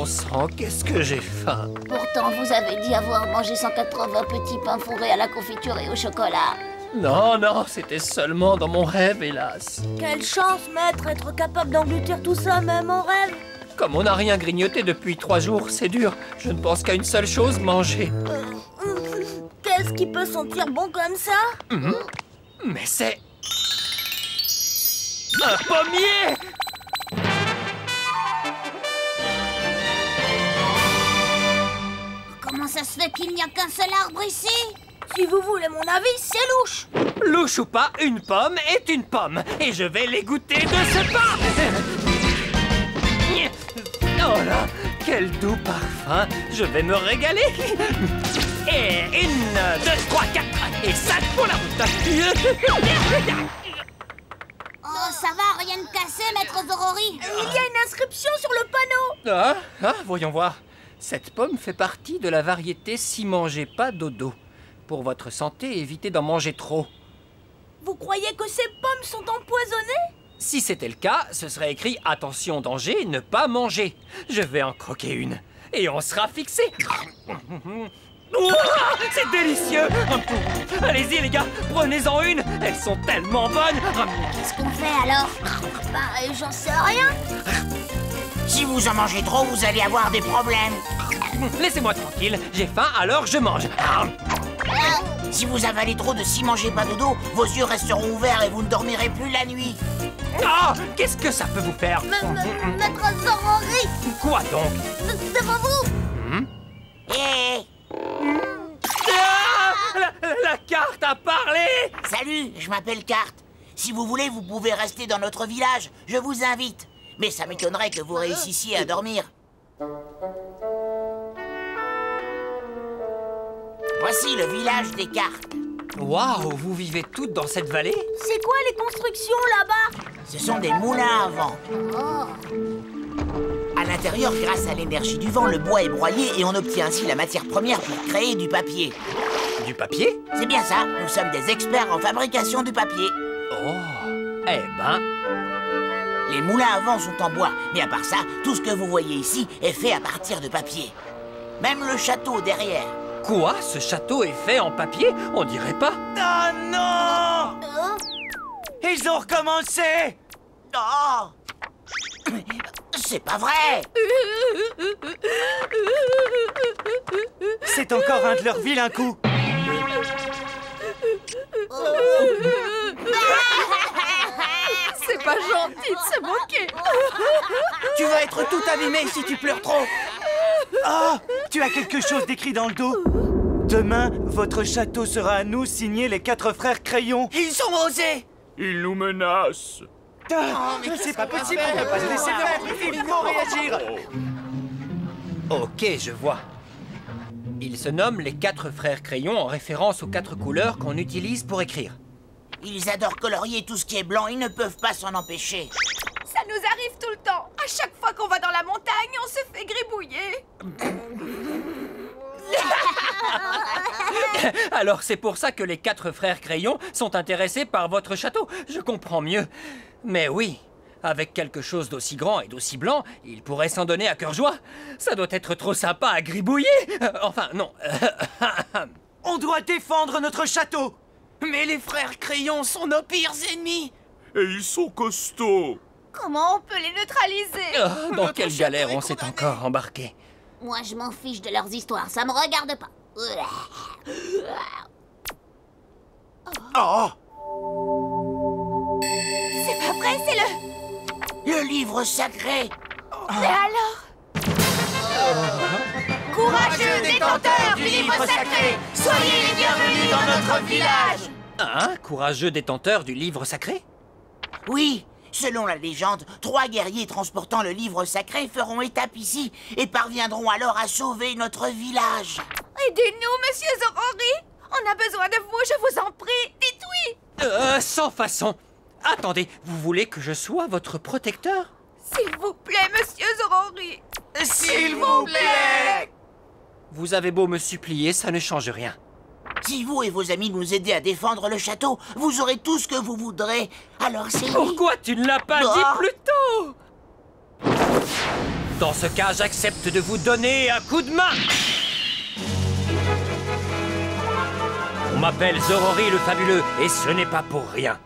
sang, qu'est-ce que j'ai faim. Pourtant, vous avez dit avoir mangé 180 petits pains fourrés à la confiture et au chocolat. Non, non, c'était seulement dans mon rêve, hélas. Quelle chance, maître, être capable d'engloutir tout ça, même en rêve. Comme on n'a rien grignoté depuis 3 jours, c'est dur. Je ne pense qu'à une seule chose, manger. Qu'est-ce qui peut sentir bon comme ça? Mais c'est... un pommier! Comment ça se fait qu'il n'y a qu'un seul arbre ici? Si vous voulez mon avis, c'est louche. Louche ou pas, une pomme est une pomme. Et je vais les goûter de ce pas. Oh là, quel doux parfum. Je vais me régaler. Et 1, 2, 3, 4 et 5 pour la route. Oh, ça va, rien de cassé, maître Zorori. Il y a une inscription sur le panneau. Voyons voir. Cette pomme fait partie de la variété si mangez pas dodo. Pour votre santé, évitez d'en manger trop. Vous croyez que ces pommes sont empoisonnées? Si c'était le cas, ce serait écrit « Attention, danger, ne pas manger ». Je vais en croquer une. Et on sera fixé. Ouah, c'est délicieux. Allez-y les gars, prenez-en une. Elles sont tellement bonnes. Qu'est-ce qu'on fait alors? Bah, j'en sais rien. Si vous en mangez trop, vous allez avoir des problèmes. Laissez-moi tranquille, j'ai faim, alors je mange. Si vous avalez trop de si mangez pas dodo, vos yeux resteront ouverts et vous ne dormirez plus la nuit. Ah, qu'est-ce que ça peut vous faire? Maître Zorori, Quoi donc? devant vous. Hé La carte a parlé! Salut, je m'appelle Carte. Si vous voulez, vous pouvez rester dans notre village. Je vous invite. Mais ça m'étonnerait que vous réussissiez à dormir. Voici le village des cartes. Waouh, vous vivez toutes dans cette vallée? C'est quoi les constructions là-bas? Ce sont des moulins à vent. À l'intérieur, grâce à l'énergie du vent, le bois est broyé et on obtient ainsi la matière première pour créer du papier. Du papier? C'est bien ça, nous sommes des experts en fabrication du papier. Oh, eh ben... Les moulins à vent sont en bois, mais à part ça, tout ce que vous voyez ici est fait à partir de papier. Même le château derrière. Quoi? Ce château est fait en papier? On dirait pas. Ah non! Ils ont recommencé! Oh! C'est pas vrai! C'est encore un de leurs vilains coups. C'est pas gentil de se moquer. Tu vas être tout abîmé si tu pleures trop. Ah! Tu as quelque chose d'écrit dans le dos. Demain, votre château sera à nous, signé les 4 frères Crayons. Ils ont osé! Ils nous menacent. Mais c'est pas possible, on peut pas se laisser faire. Il faut réagir. Ok, je vois. Ils se nomment les 4 frères crayons en référence aux 4 couleurs qu'on utilise pour écrire. Ils adorent colorier tout ce qui est blanc, ils ne peuvent pas s'en empêcher. Ça nous arrive tout le temps. À chaque fois qu'on va dans la montagne, on se fait gribouiller. Alors c'est pour ça que les 4 frères crayons sont intéressés par votre château. Je comprends mieux. Mais oui, avec quelque chose d'aussi grand et d'aussi blanc, ils pourraient s'en donner à cœur joie. Ça doit être trop sympa à gribouiller. Enfin, non. On doit défendre notre château. Mais les frères crayons sont nos pires ennemis. Et ils sont costauds. Comment on peut les neutraliser? Dans quelle galère on s'est encore embarqué? Moi, je m'en fiche de leurs histoires, ça me regarde pas. Oh! C'est pas vrai, c'est Le livre sacré! Mais alors? Courageux détenteurs du livre sacré, soyez les bienvenus dans notre village. Hein? Courageux détenteur du livre sacré? Oui, selon la légende, 3 guerriers transportant le livre sacré feront étape ici et parviendront alors à sauver notre village. Aidez-nous, monsieur Zorori. On a besoin de vous, je vous en prie. Dites oui. Sans façon. Attendez, vous voulez que je sois votre protecteur? S'il vous plaît, monsieur Zorori. S'il vous plaît! Vous avez beau me supplier, ça ne change rien. Si vous et vos amis nous aidez à défendre le château, vous aurez tout ce que vous voudrez. Alors c'est... Pourquoi tu ne l'as pas dit plus tôt? Dans ce cas, j'accepte de vous donner un coup de main. On m'appelle Zorori le Fabuleux, et ce n'est pas pour rien.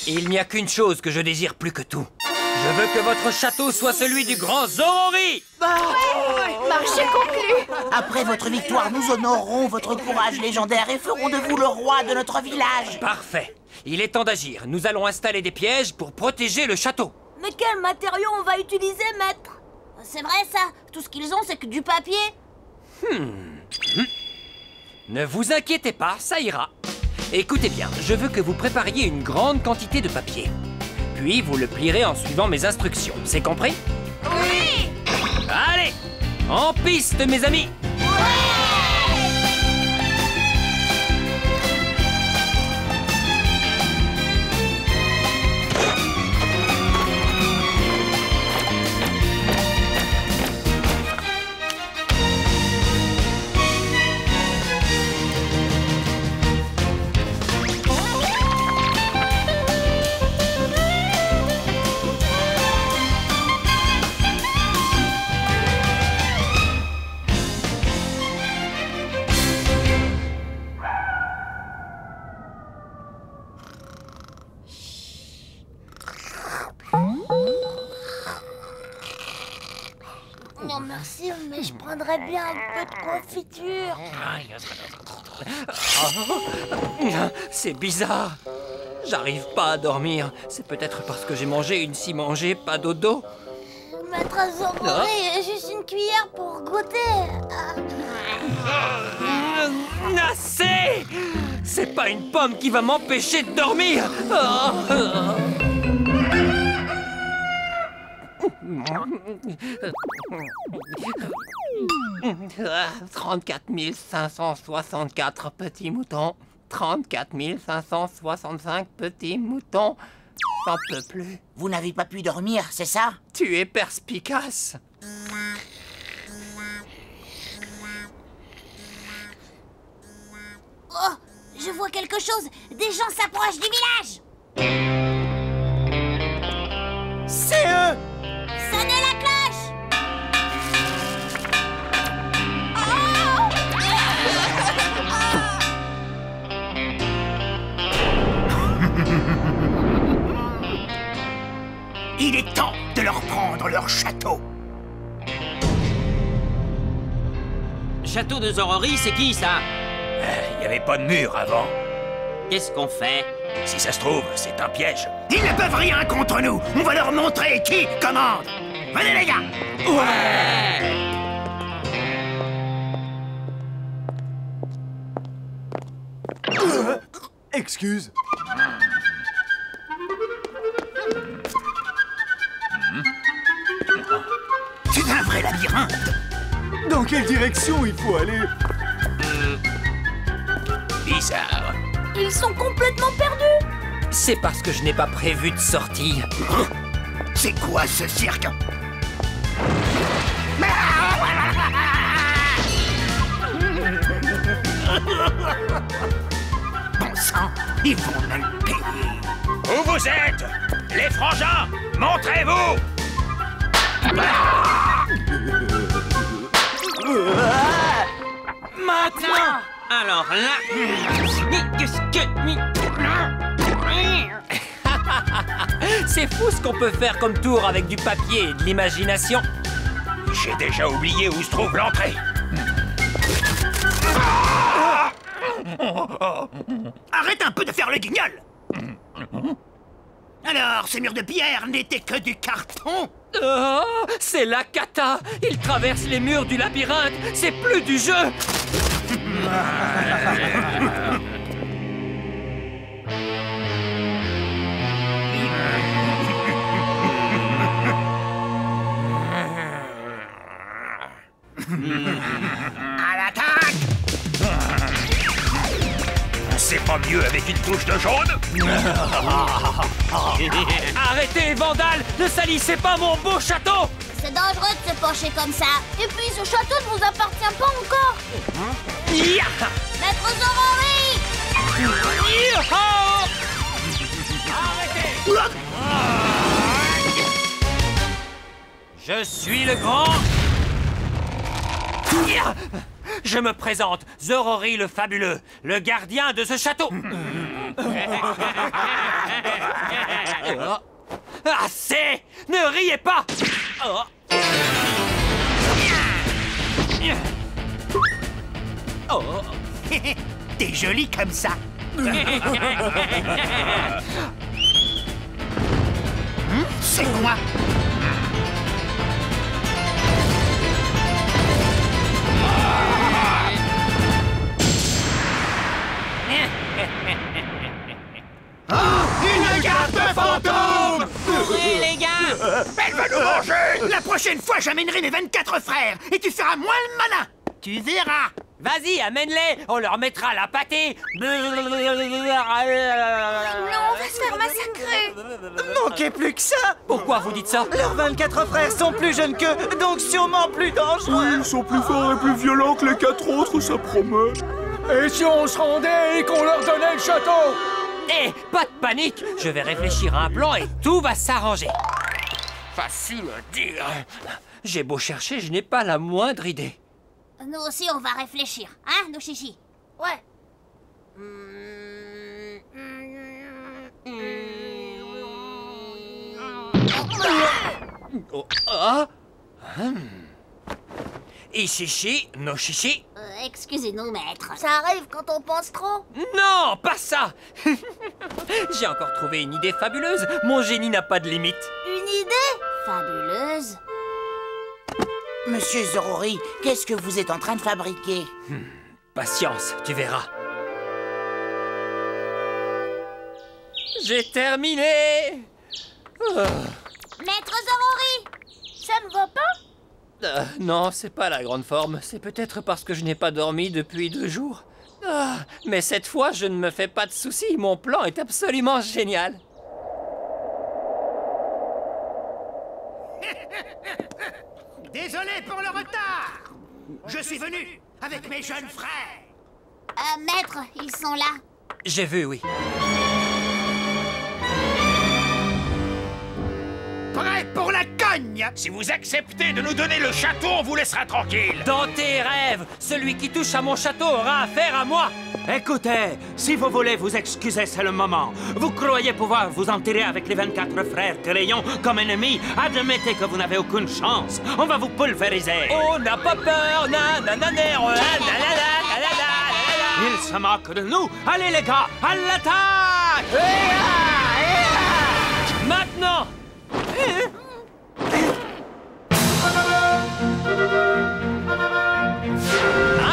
Il n'y a qu'une chose que je désire plus que tout. Je veux que votre château soit celui du grand Zorori. Marché conclu. Après votre victoire, nous honorerons votre courage légendaire et ferons de vous le roi de notre village. Parfait. Il est temps d'agir. Nous allons installer des pièges pour protéger le château. Mais quel matériau on va utiliser, maître? C'est vrai, ça. Tout ce qu'ils ont, c'est que du papier. Ne vous inquiétez pas, ça ira. Écoutez bien, je veux que vous prépariez une grande quantité de papier. Puis vous le plierez en suivant mes instructions. C'est compris? Oui. Allez, en piste, mes amis. Non, merci, mais je prendrais bien un peu de confiture. C'est bizarre. J'arrive pas à dormir. C'est peut-être parce que j'ai mangé une scie mangée, pas dodo. Maître Zorori, juste une cuillère pour goûter. Assez! C'est pas une pomme qui va m'empêcher de dormir. 34 564 petits moutons. 34 565 petits moutons. J'en peux plus. Vous n'avez pas pu dormir, c'est ça? Tu es perspicace. Oh, je vois quelque chose. Des gens s'approchent du village. C'est eux! Sonnez la cloche. Il est temps de leur prendre leur château. Château de Zorori, c'est qui ça? Il n'y avait pas de mur avant. Qu'est-ce qu'on fait? Si ça se trouve, c'est un piège. Ils ne peuvent rien contre nous. On va leur montrer qui commande. Venez les gars. Excuse. C'est un vrai labyrinthe. Dans quelle direction il faut aller? Bizarre. Ils sont complètement perdus. C'est parce que je n'ai pas prévu de sortie. C'est quoi ce cirque? Bon sang, ils vont me le payer. Où vous êtes? Les frangins, montrez-vous! Maintenant! Alors là... Mais qu'est-ce que... C'est fou ce qu'on peut faire comme tour avec du papier et de l'imagination. J'ai déjà oublié où se trouve l'entrée. Arrête un peu de faire le guignol. Alors, ces murs de pierre n'étaient que du carton? Oh, c'est la cata. Il traverse les murs du labyrinthe. C'est plus du jeu. À l'attaque! C'est pas mieux avec une touche de jaune? Arrêtez, vandales. Ne salissez pas mon beau château. C'est dangereux de se pencher comme ça. Et puis, ce château ne vous appartient pas encore. Ya. Maître Zorori! Yeehaw. Je suis le grand... Je me présente, Zorori le Fabuleux, le gardien de ce château. Assez! Ne riez pas! T'es joli comme ça. C'est quoi? Une carte fantôme! Courez, les gars! Elle va nous manger! La prochaine fois, j'amènerai mes 24 frères et tu feras moins le malin. Tu verras. Vas-y, amène-les! On leur mettra la pâtée! Non, on va se faire massacrer. Manquez plus que ça! Pourquoi vous dites ça? Leurs 24 frères sont plus jeunes qu'eux, donc sûrement plus dangereux! Ils sont plus forts et plus violents que les 4 autres, ça promet. Et si on se rendait et qu'on leur donnait le château? Eh, pas de panique! Je vais réfléchir à un plan et tout va s'arranger. Facile à dire. J'ai beau chercher, je n'ai pas la moindre idée. Nous aussi, on va réfléchir, hein, nos chichis? Ouais. Ishishi, no shishi. Excusez-nous, maître. Ça arrive quand on pense trop. Non, pas ça. J'ai encore trouvé une idée fabuleuse. Mon génie n'a pas de limite. Une idée fabuleuse. Monsieur Zorori, qu'est-ce que vous êtes en train de fabriquer? Patience, tu verras. J'ai terminé. Maître Zorori! Ça ne va pas? Non, c'est pas la grande forme. C'est peut-être parce que je n'ai pas dormi depuis 2 jours. Mais cette fois, je ne me fais pas de soucis. Mon plan est absolument génial. Désolé pour le retard. Je suis venu avec mes jeunes frères. Maître, ils sont là. J'ai vu, oui. Prêt pour la cogne. Si vous acceptez de nous donner le château, on vous laissera tranquille. Dans tes rêves, celui qui touche à mon château aura affaire à moi. Écoutez, si vous voulez vous excuser, c'est le moment. Vous croyez pouvoir vous en tirer avec les 24 frères Crayon comme ennemis? Admettez que vous n'avez aucune chance. On va vous pulvériser. On n'a pas peur, Ils se moquent de nous. Allez les gars, à l'attaque! Maintenant!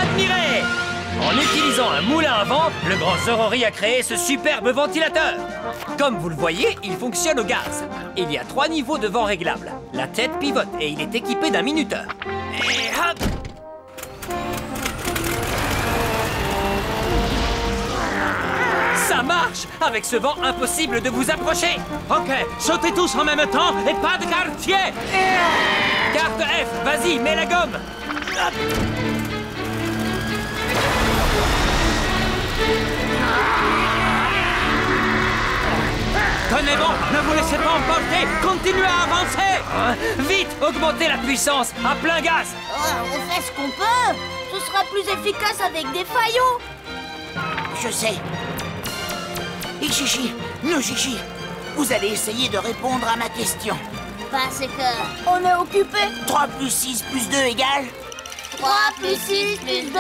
Admirez! En utilisant un moulin à vent, le grand Zorori a créé ce superbe ventilateur. Comme vous le voyez, il fonctionne au gaz. Il y a 3 niveaux de vent réglables. La tête pivote et il est équipé d'un minuteur. Et hop! Ça marche! Avec ce vent, impossible de vous approcher! Ok, sautez tous en même temps et pas de quartier! Carte F, vas-y, mets la gomme! Tenez bon, ne vous laissez pas emporter! Continuez à avancer! Vite, augmentez la puissance, à plein gaz! On fait ce qu'on peut. Ce sera plus efficace avec des faillots. Je sais. Ishishi, Noshishi, vous allez essayer de répondre à ma question. C'est que... On est occupé. 3 plus 6 plus 2 égale 3 plus 6 plus 2...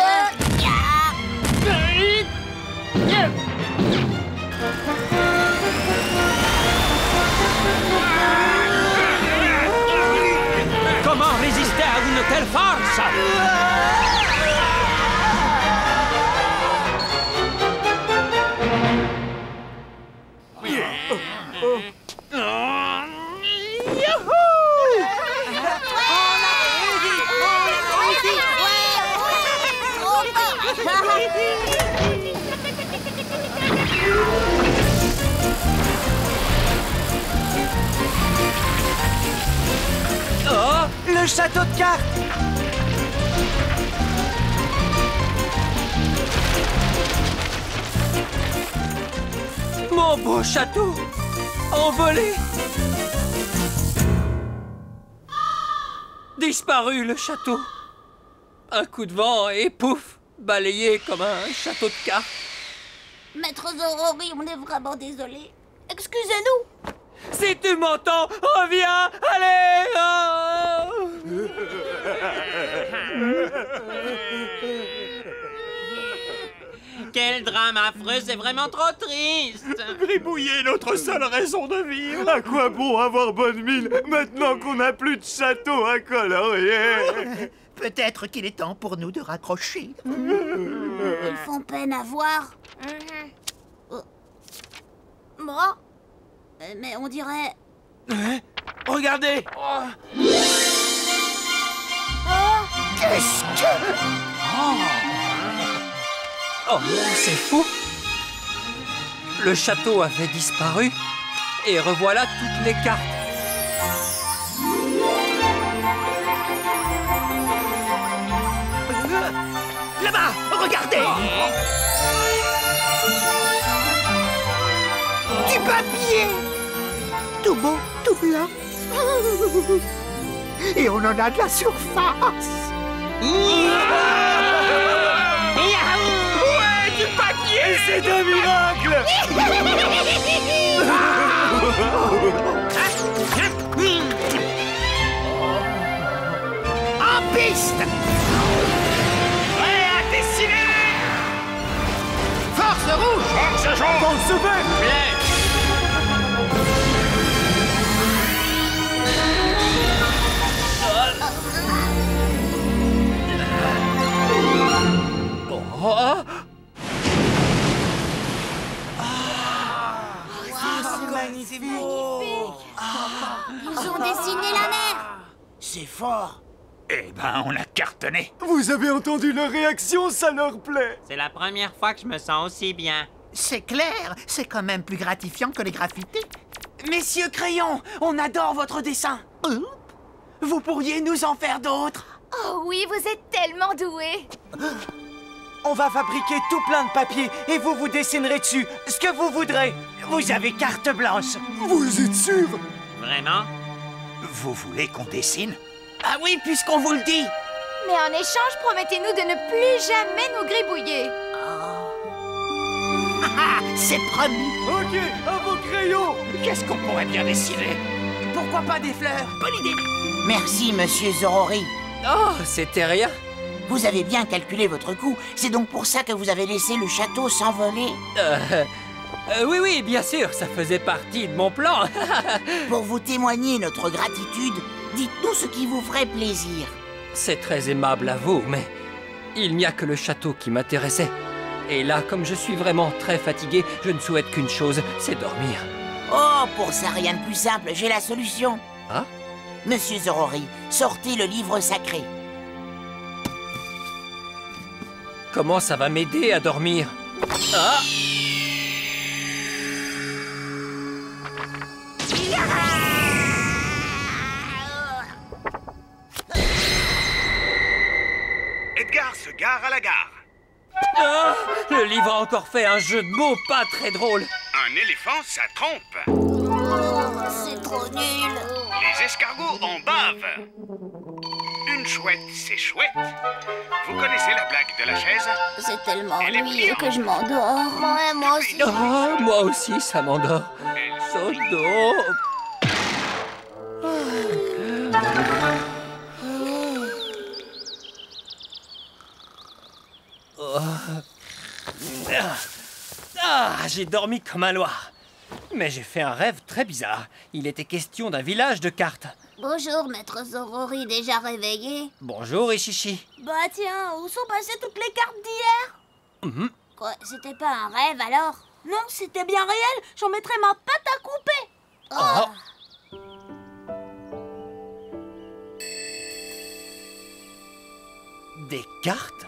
Comment résister à une telle force? Oh, le château de cartes! Mon beau château! Envolé! Disparu, le château. Un coup de vent et pouf, balayé comme un château de cartes. Maître Zorori, on est vraiment désolé. Excusez-nous. Si tu m'entends, reviens. Allez. Quel drame affreux, c'est vraiment trop triste. Gribouiller est notre seule raison de vivre. À quoi bon avoir bonne mine maintenant qu'on n'a plus de château à colorier? Peut-être qu'il est temps pour nous de raccrocher. Ils font peine à voir. Moi mais on dirait... Regardez. Qu'est-ce que... Oh, c'est fou. Le château avait disparu. Et revoilà toutes les cartes. Là-bas, regardez. Du papier. Tout beau, tout blanc. Et on en a de la surface. Ouais, du papier. C'est un miracle. En piste. Prêt à dessiner. Force rouge. Force jaune. Force verte. Oh, C'est magnifique. Ils ont dessiné la mer. C'est fort. Eh ben, on a cartonné. Vous avez entendu leur réaction, ça leur plaît. C'est la première fois que je me sens aussi bien. C'est clair, c'est quand même plus gratifiant que les graffitis. Messieurs Crayons, on adore votre dessin. Vous pourriez nous en faire d'autres. Oh oui, vous êtes tellement doués. On va fabriquer tout plein de papier et vous vous dessinerez dessus ce que vous voudrez. Vous avez carte blanche. Vous êtes sûr? Vraiment? Vous voulez qu'on dessine? Ah oui, puisqu'on vous le dit. Mais en échange, promettez-nous de ne plus jamais nous gribouiller. Ah, c'est promis. Ok, à vos crayons. Qu'est-ce qu'on pourrait bien dessiner? Pourquoi pas des fleurs? Bonne idée. Merci, monsieur Zorori. oh, c'était rien. Vous avez bien calculé votre coût. C'est donc pour ça que vous avez laissé le château s'envoler. Oui, bien sûr, ça faisait partie de mon plan. Pour vous témoigner notre gratitude, dites-nous ce qui vous ferait plaisir. C'est très aimable à vous, mais il n'y a que le château qui m'intéressait. Et là, comme je suis vraiment très fatigué, je ne souhaite qu'une chose, c'est dormir. Oh, pour ça, rien de plus simple, j'ai la solution. Ah? Monsieur Zorori, sortez le livre sacré. Comment ça va m'aider à dormir? Ah! Edgar se gare à la gare. Ah! Le livre a encore fait un jeu de mots pas très drôle. Un éléphant, ça trompe. C'est trop nul. Les escargots en bavent. Une chouette, c'est chouette. Vous connaissez la blague de la chaise? C'est tellement Elle est ennuyeux brillante. que je m'endors. Ouais, moi aussi. Ah, moi aussi, ça m'endort. Sodo. J'ai dormi comme un loir. Mais j'ai fait un rêve très bizarre. Il était question d'un village de cartes. Bonjour, maître Zorori, déjà réveillé? Bonjour, Ishishi. Bah tiens, où sont passées toutes les cartes d'hier? Quoi, c'était pas un rêve alors? Non, c'était bien réel. J'en mettrais ma patte à couper. Oh. Des cartes?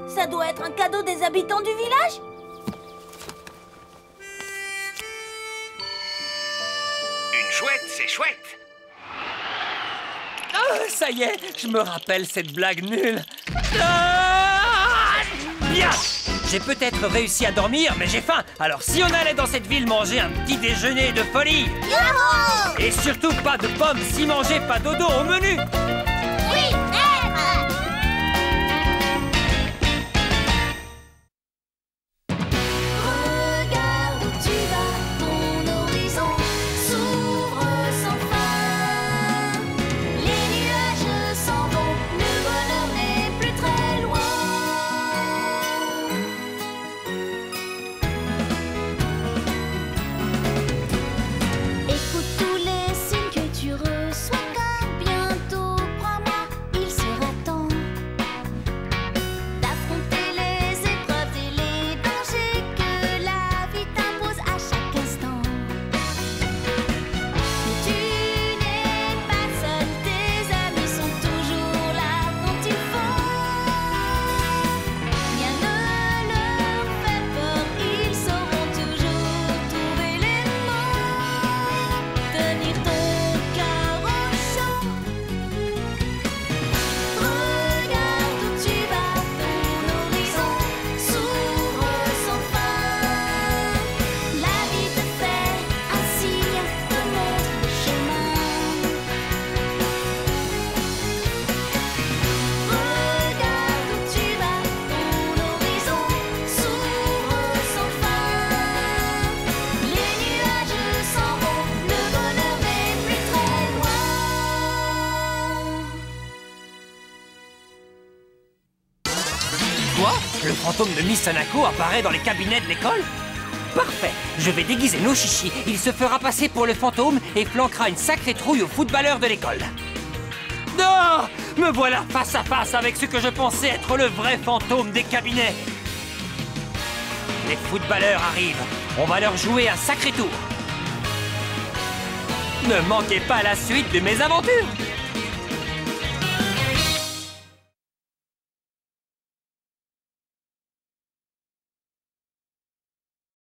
Ça doit être un cadeau des habitants du village? Une chouette, c'est chouette. Ah, ça y est, je me rappelle cette blague nulle. Ah, bien! J'ai peut-être réussi à dormir, mais j'ai faim. Alors si on allait dans cette ville manger un petit déjeuner de folie. Yahoo! Et surtout pas de pommes, si manger pas dodo au menu. Quoi? Le fantôme de Miss Sanako apparaît dans les cabinets de l'école? Parfait. Je vais déguiser nos chichis. Il se fera passer pour le fantôme et flanquera une sacrée trouille aux footballeurs de l'école. Non! Me voilà face à face avec ce que je pensais être le vrai fantôme des cabinets. Les footballeurs arrivent. On va leur jouer un sacré tour. Ne manquez pas la suite de mes aventures.